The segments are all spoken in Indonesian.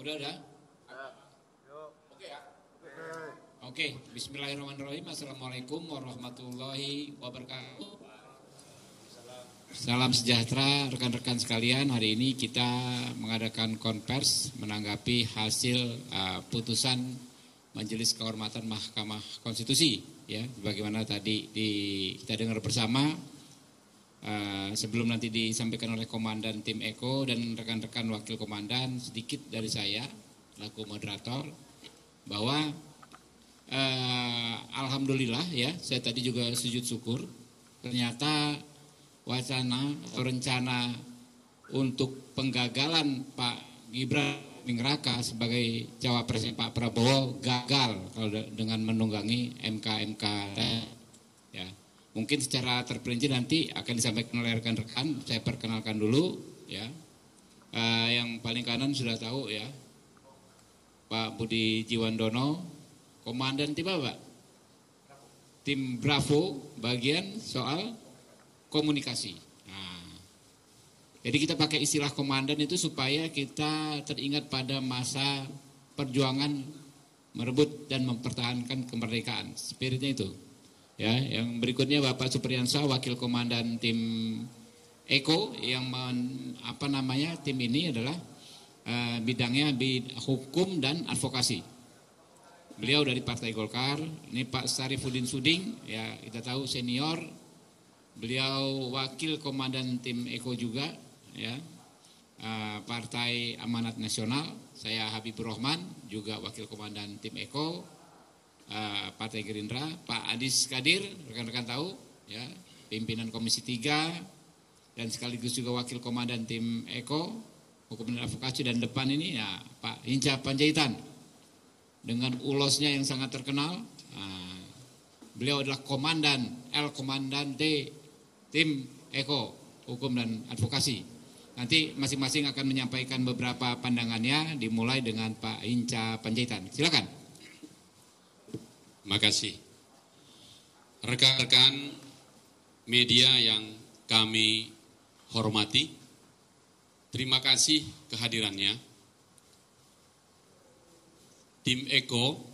Udah ada? Oke ya? Oke, bismillahirrahmanirrahim. Assalamualaikum warahmatullahi wabarakatuh. Salam sejahtera rekan-rekan sekalian. Hari ini kita mengadakan konvers menanggapi hasil putusan Majelis Kehormatan Mahkamah Konstitusi. Ya, bagaimana tadi kita dengar bersama. Sebelum nanti disampaikan oleh Komandan Tim Eko dan rekan-rekan Wakil Komandan, sedikit dari saya, laku moderator, bahwa alhamdulillah ya, saya tadi juga sujud syukur, ternyata wacana atau rencana untuk penggagalan Pak Gibran Raka sebagai cawapresnya Pak Prabowo gagal kalau dengan menunggangi MK ya. Mungkin secara terperinci nanti akan disampaikan oleh rekan-rekan. Saya perkenalkan dulu ya. Yang paling kanan sudah tahu ya, Pak Budi Jiwandono, Komandan tim apa Pak? Tim Bravo, bagian soal komunikasi. Nah, jadi kita pakai istilah komandan itu supaya kita teringat pada masa perjuangan merebut dan mempertahankan kemerdekaan. Spiritnya itu. Ya, yang berikutnya Bapak Supriyansa, Wakil Komandan Tim Eko, yang tim ini adalah bidangnya hukum dan advokasi. Beliau dari Partai Golkar. Ini Pak Sarifudin Suding, ya kita tahu senior. Beliau Wakil Komandan Tim Eko juga, ya Partai Amanat Nasional. Saya Habibur Rahman, juga Wakil Komandan Tim Eko. Partai Gerindra, Pak Adis Kadir, rekan-rekan tahu ya, pimpinan Komisi 3 dan sekaligus juga Wakil Komandan Tim Eko, Hukum dan Advokasi, dan depan ini ya Pak Hinca Panjaitan dengan ulosnya yang sangat terkenal. Beliau adalah Komandante Tim Eko, Hukum dan Advokasi. Nanti masing-masing akan menyampaikan beberapa pandangannya, dimulai dengan Pak Hinca Panjaitan. Silakan. Makasih. Rekan-rekan media yang kami hormati, terima kasih kehadirannya. Tim Eko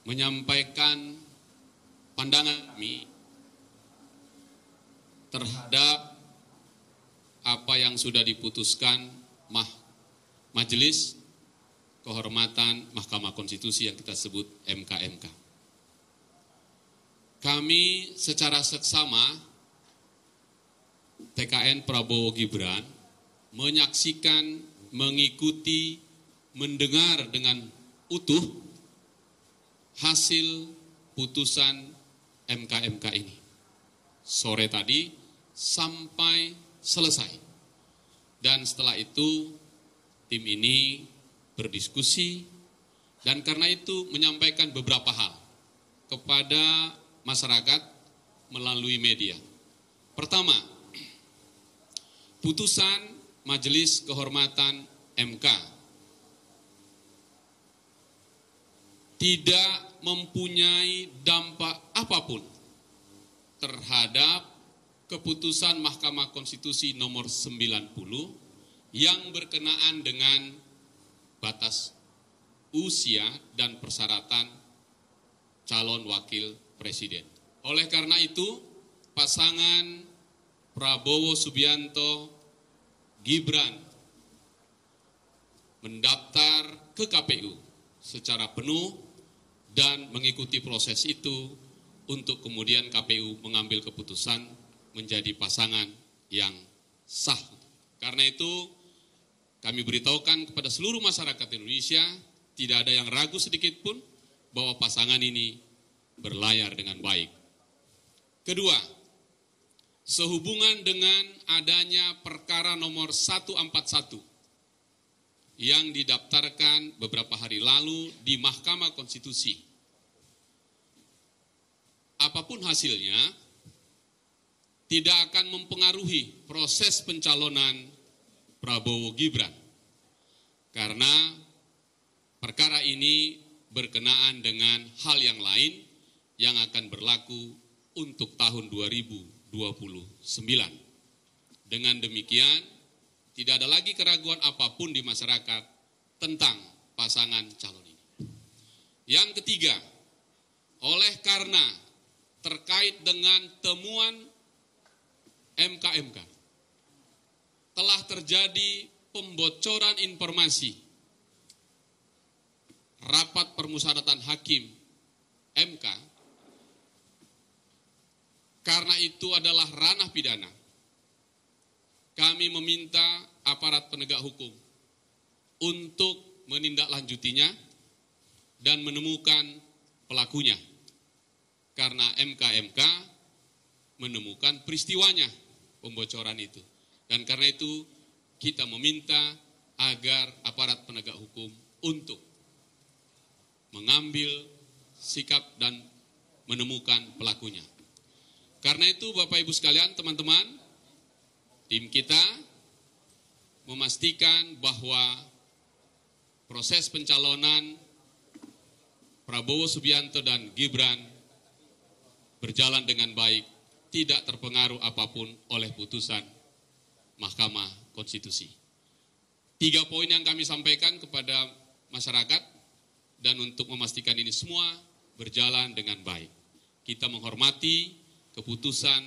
menyampaikan pandangan kami terhadap apa yang sudah diputuskan Majelis Kehormatan Mahkamah Konstitusi yang kita sebut MK-MK. Kami secara seksama TKN Prabowo Gibran menyaksikan, mengikuti, mendengar dengan utuh hasil putusan MK-MK ini. Sore tadi sampai selesai. Dan setelah itu tim ini berdiskusi, dan karena itu menyampaikan beberapa hal kepada masyarakat melalui media. Pertama, putusan Majelis Kehormatan MK tidak mempunyai dampak apapun terhadap keputusan Mahkamah Konstitusi nomor 90 yang berkenaan dengan batas usia dan persyaratan calon wakil presiden. Oleh karena itu, pasangan Prabowo Subianto Gibran mendaftar ke KPU secara penuh dan mengikuti proses itu untuk kemudian KPU mengambil keputusan menjadi pasangan yang sah. Karena itu, kami beritahukan kepada seluruh masyarakat Indonesia, tidak ada yang ragu sedikit pun bahwa pasangan ini berlayar dengan baik. Kedua, sehubungan dengan adanya perkara nomor 141 yang didaftarkan beberapa hari lalu di Mahkamah Konstitusi. Apapun hasilnya, tidak akan mempengaruhi proses pencalonan Prabowo Gibran, karena perkara ini berkenaan dengan hal yang lain yang akan berlaku untuk tahun 2029. Dengan demikian, Tidak ada lagi keraguan apapun di masyarakat tentang pasangan calon ini. Yang ketiga, oleh karena terkait dengan temuan MK-MK, telah terjadi pembocoran informasi rapat permusyawaratan hakim MK, karena itu adalah ranah pidana. Kami meminta aparat penegak hukum untuk menindaklanjutinya dan menemukan pelakunya. Karena MK-MK menemukan peristiwanya pembocoran itu. Dan karena itu kita meminta agar aparat penegak hukum untuk mengambil sikap dan menemukan pelakunya. Karena itu Bapak Ibu sekalian, teman-teman, tim kita memastikan bahwa proses pencalonan Prabowo Subianto dan Gibran berjalan dengan baik, tidak terpengaruh apapun oleh putusan Mahkamah Konstitusi. 3 poin yang kami sampaikan kepada masyarakat, dan untuk memastikan ini semua berjalan dengan baik. Kita menghormati keputusan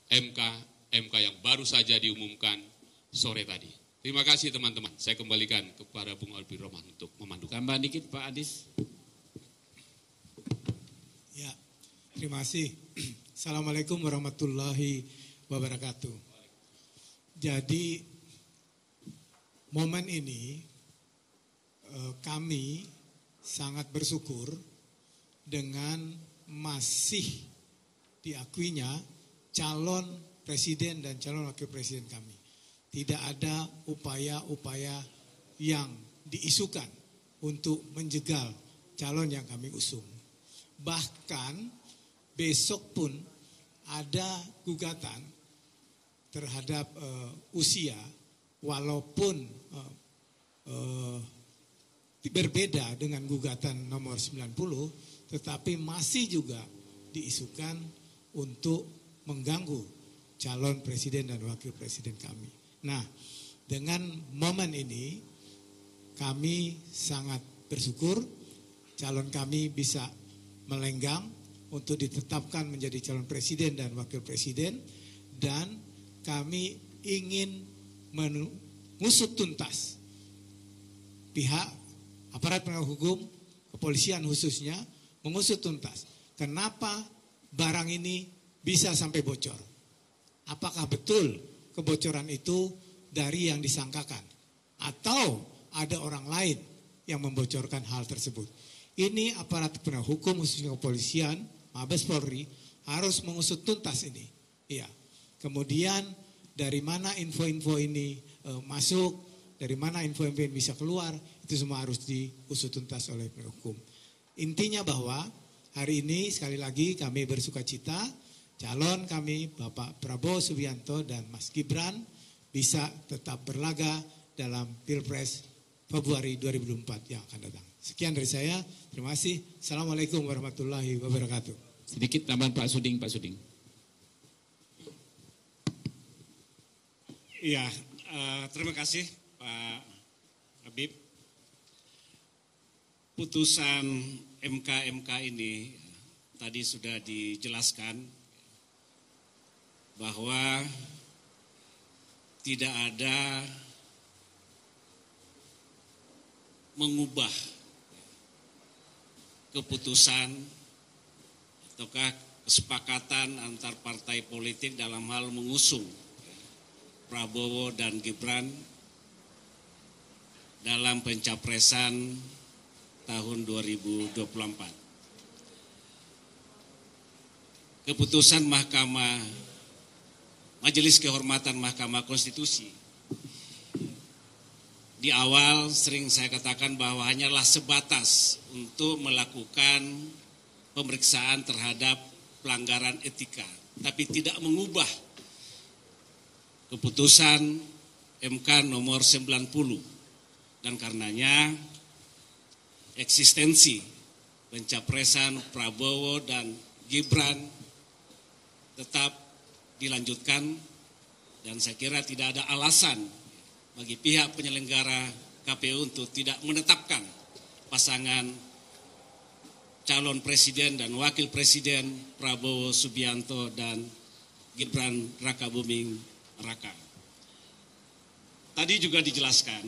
MK yang baru saja diumumkan sore tadi. Terima kasih teman-teman. Saya kembalikan kepada Bung Albi Roman untuk memandu. Tambah dikit Pak Adis. Ya, terima kasih. Assalamualaikum warahmatullahi wabarakatuh. Jadi momen ini kami sangat bersyukur dengan masih diakuinya calon presiden dan calon wakil presiden kami. Tidak ada upaya-upaya yang diisukan untuk menjegal calon yang kami usung. Bahkan besok pun ada gugatan terhadap usia, walaupun berbeda dengan gugatan nomor 90, tetapi masih juga diisukan untuk mengganggu calon presiden dan wakil presiden kami. Nah, dengan momen ini kami sangat bersyukur calon kami bisa melenggang untuk ditetapkan menjadi calon presiden dan wakil presiden, dan kami ingin mengusut tuntas pihak aparat penegak hukum, kepolisian khususnya, mengusut tuntas kenapa barang ini bisa sampai bocor. Apakah betul kebocoran itu dari yang disangkakan atau ada orang lain yang membocorkan hal tersebut. Ini aparat penegak hukum khususnya kepolisian, Mabes Polri harus mengusut tuntas ini. Iya. Kemudian dari mana info-info ini masuk, dari mana info-info ini bisa keluar, itu semua harus diusut tuntas oleh penegak hukum. Intinya bahwa hari ini sekali lagi kami bersukacita calon kami Bapak Prabowo Subianto dan Mas Gibran bisa tetap berlaga dalam Pilpres Februari 2024 yang akan datang. Sekian dari saya, terima kasih. Assalamualaikum warahmatullahi wabarakatuh. Sedikit tambahan Pak Suding. Iya, terima kasih Pak Habib. Putusan MK ini tadi sudah dijelaskan bahwa tidak ada mengubah keputusan ataukah kesepakatan antar partai politik dalam hal mengusung Prabowo dan Gibran dalam pencapresan tahun 2024. Keputusan Majelis Kehormatan Mahkamah Konstitusi di awal sering saya katakan bahwa hanyalah sebatas untuk melakukan pemeriksaan terhadap pelanggaran etika, tapi tidak mengubah keputusan MK nomor 90, dan karenanya eksistensi pencapresan Prabowo dan Gibran tetap dilanjutkan dan saya kira tidak ada alasan bagi pihak penyelenggara KPU untuk tidak menetapkan pasangan calon presiden dan wakil presiden Prabowo Subianto dan Gibran Rakabuming Raka. Tadi juga dijelaskan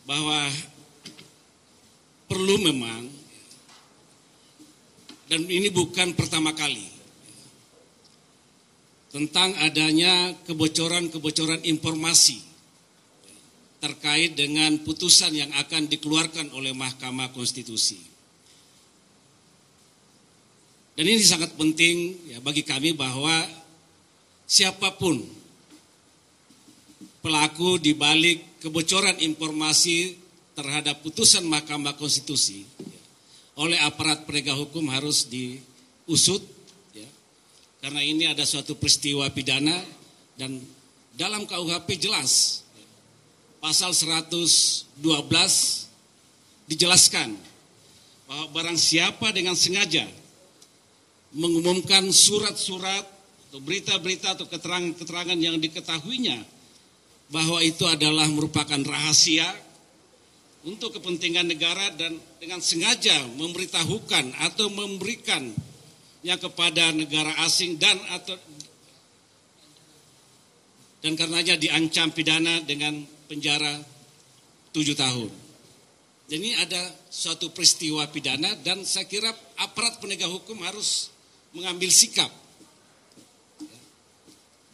bahwa perlu memang, dan ini bukan pertama kali, tentang adanya kebocoran-kebocoran informasi terkait dengan putusan yang akan dikeluarkan oleh Mahkamah Konstitusi. Dan ini sangat penting ya bagi kami bahwa siapapun pelaku di balik kebocoran informasi terhadap putusan Mahkamah Konstitusi oleh aparat penegak hukum harus diusut ya. Karena ini ada suatu peristiwa pidana dan dalam KUHP jelas pasal 112 dijelaskan bahwa barang siapa dengan sengaja mengumumkan surat-surat atau berita-berita atau keterangan-keterangan yang diketahuinya bahwa itu adalah merupakan rahasia untuk kepentingan negara dan dengan sengaja memberitahukan atau memberikannya kepada negara asing dan karenanya diancam pidana dengan penjara 7 tahun. Jadi ini ada suatu peristiwa pidana dan saya kira aparat penegak hukum harus mengambil sikap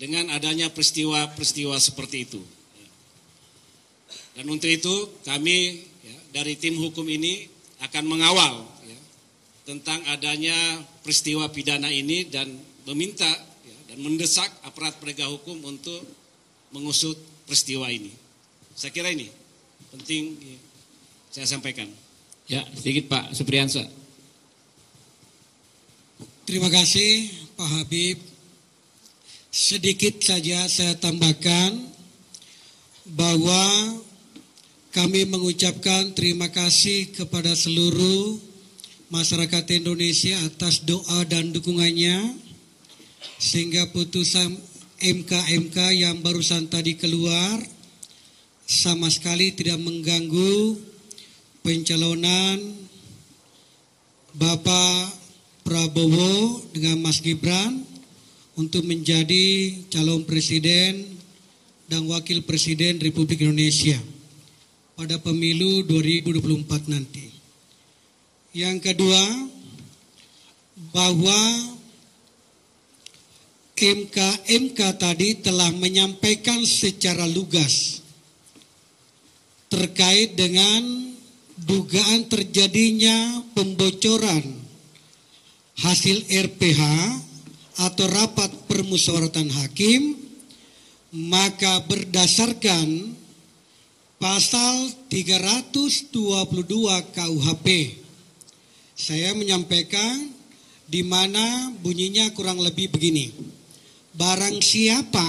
dengan adanya peristiwa-peristiwa seperti itu. Dan untuk itu kami ya, dari tim hukum ini akan mengawal ya, tentang adanya peristiwa pidana ini dan meminta ya, dan mendesak aparat penegak hukum untuk mengusut peristiwa ini. Saya kira ini penting ya, saya sampaikan. Ya, sedikit Pak Supriyansa. Terima kasih Pak Habib. Sedikit saja saya tambahkan bahwa kami mengucapkan terima kasih kepada seluruh masyarakat Indonesia atas doa dan dukungannya sehingga putusan MK yang barusan tadi keluar sama sekali tidak mengganggu pencalonan Bapak Prabowo dengan Mas Gibran untuk menjadi calon presiden dan wakil presiden Republik Indonesia pada pemilu 2024 nanti. Yang kedua, bahwa MK tadi telah menyampaikan secara lugas terkait dengan dugaan terjadinya pembocoran hasil RPH atau rapat permusyawaratan hakim, maka berdasarkan pasal 322 KUHP saya menyampaikan di mana bunyinya kurang lebih begini. Barang siapa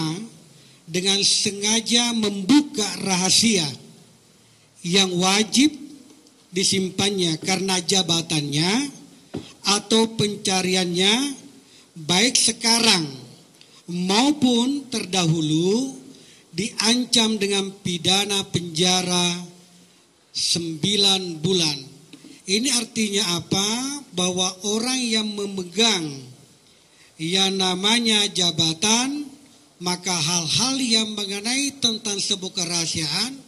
dengan sengaja membuka rahasia yang wajib disimpannya karena jabatannya atau pencariannya baik sekarang maupun terdahulu diancam dengan pidana penjara 9 bulan. Ini artinya apa? Bahwa orang yang memegang yang namanya jabatan, maka hal-hal yang mengenai tentang sebuah kerahasiaan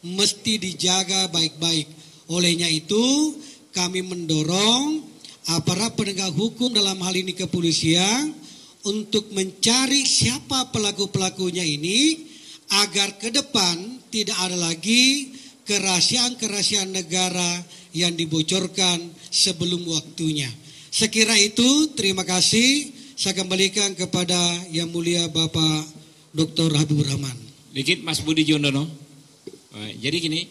mesti dijaga baik-baik. Olehnya itu kami mendorong aparat penegak hukum dalam hal ini kepolisian untuk mencari siapa pelaku-pelakunya ini agar ke depan tidak ada lagi kerahasiaan-kerahasiaan negara yang dibocorkan sebelum waktunya. Sekira itu, terima kasih. Saya kembalikan kepada Yang Mulia Bapak Dr. Habibur Rahman. Dikit Mas Budi Jondono. Jadi gini,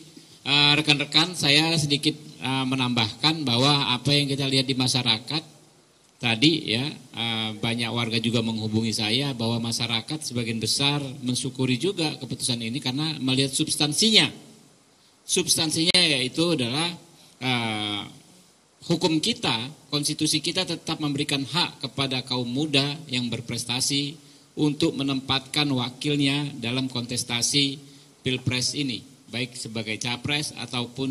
rekan-rekan saya sedikit menambahkan bahwa apa yang kita lihat di masyarakat tadi ya, banyak warga juga menghubungi saya bahwa masyarakat sebagian besar mensyukuri juga keputusan ini karena melihat substansinya. Substansinya yaitu adalah hukum kita, konstitusi kita tetap memberikan hak kepada kaum muda yang berprestasi untuk menempatkan wakilnya dalam kontestasi Pilpres ini, baik sebagai capres ataupun